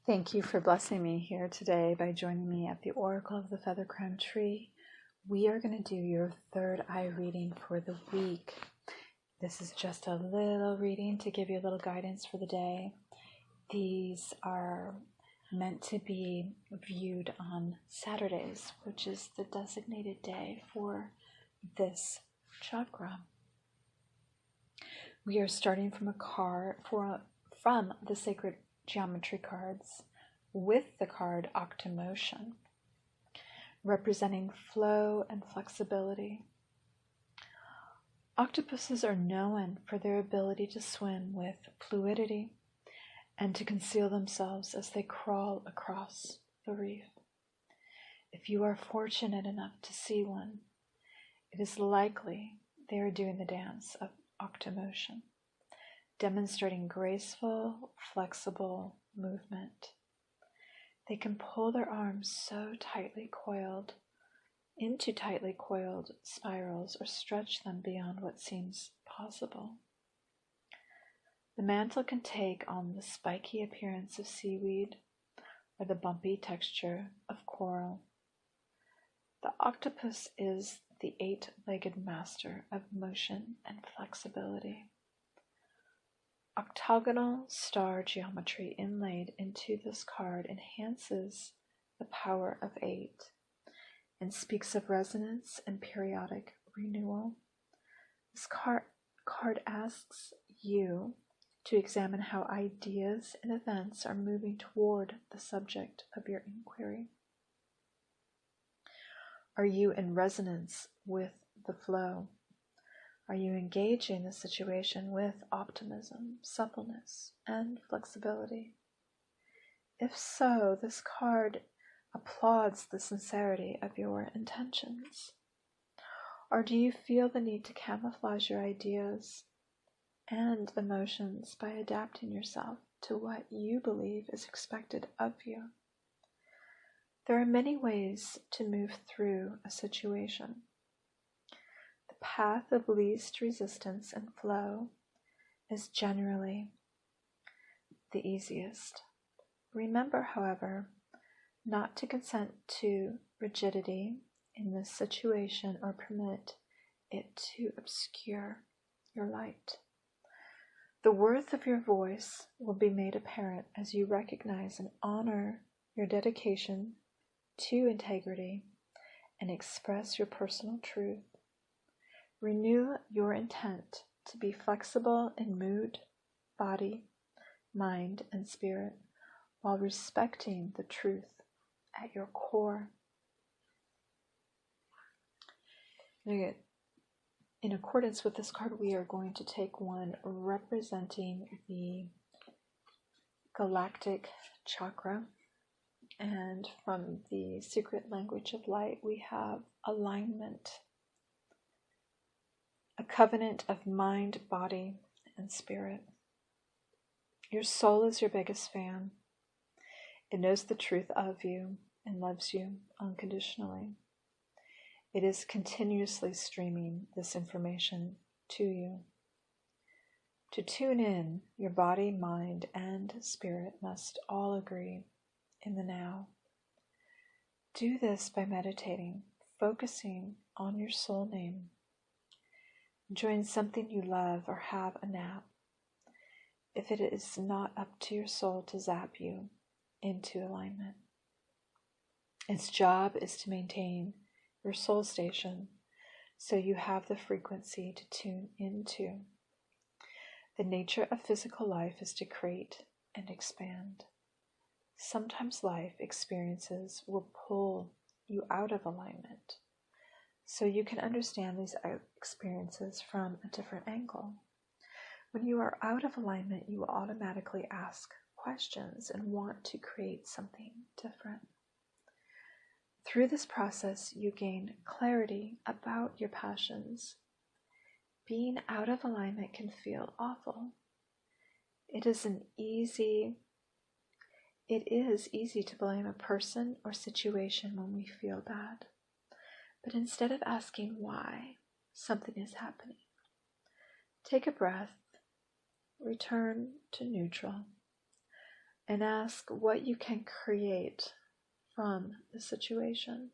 Thank you for blessing me here today by joining me at the Oracle of the Feather Crown Tree. We are going to do your third eye reading for the week. This is just a little reading to give you a little guidance for the day. These are meant to be viewed on Saturdays, which is the designated day for this chakra. We are starting from from the sacred geometry cards with the card Octomotion, representing flow and flexibility. Octopuses are known for their ability to swim with fluidity and to conceal themselves as they crawl across the reef. If you are fortunate enough to see one, it is likely they are doing the dance of Octomotion, demonstrating graceful, flexible movement. They can pull their arms into tightly coiled spirals or stretch them beyond what seems possible. The mantle can take on the spiky appearance of seaweed or the bumpy texture of coral. The octopus is the eight-legged master of motion and flexibility. Octagonal star geometry inlaid into this card enhances the power of 8 and speaks of resonance and periodic renewal. This card asks you to examine how ideas and events are moving toward the subject of your inquiry. Are you in resonance with the flow? Are you engaging the situation with optimism, suppleness, and flexibility? If so, this card applauds the sincerity of your intentions. Or do you feel the need to camouflage your ideas and emotions by adapting yourself to what you believe is expected of you? There are many ways to move through a situation. The path of least resistance and flow is generally the easiest. Remember, however, not to consent to rigidity in this situation or permit it to obscure your light. The worth of your voice will be made apparent as you recognize and honor your dedication to integrity and express your personal truth. Renew your intent to be flexible in mood, body, mind, and spirit while respecting the truth at your core. In accordance with this card, we are going to take one representing the Galactic Chakra. And from the secret language of light, we have alignment, a covenant of mind, body, and spirit. Your soul is your biggest fan. It knows the truth of you and loves you unconditionally. It is continuously streaming this information to you. To tune in, your body, mind, and spirit must all agree in the now. Do this by meditating, focusing on your soul name. Enjoying something you love or have a nap, if it is not up to your soul to zap you into alignment. Its job is to maintain your soul station so you have the frequency to tune into. The nature of physical life is to create and expand. Sometimes life experiences will pull you out of alignment, so you can understand these experiences from a different angle. When you are out of alignment, you will automatically ask questions and want to create something different. Through this process, you gain clarity about your passions. Being out of alignment can feel awful. It is easy to blame a person or situation when we feel bad. But instead of asking why something is happening, take a breath, return to neutral. and ask what you can create from the situation.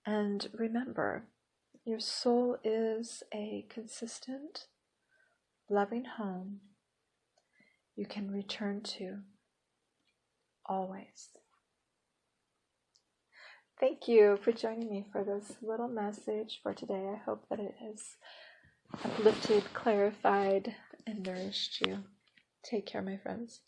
And remember, your soul is a consistent, loving home you can return to always. Thank you for joining me for this little message for today. I hope that it has uplifted, clarified, and nourished you. Take care, my friends.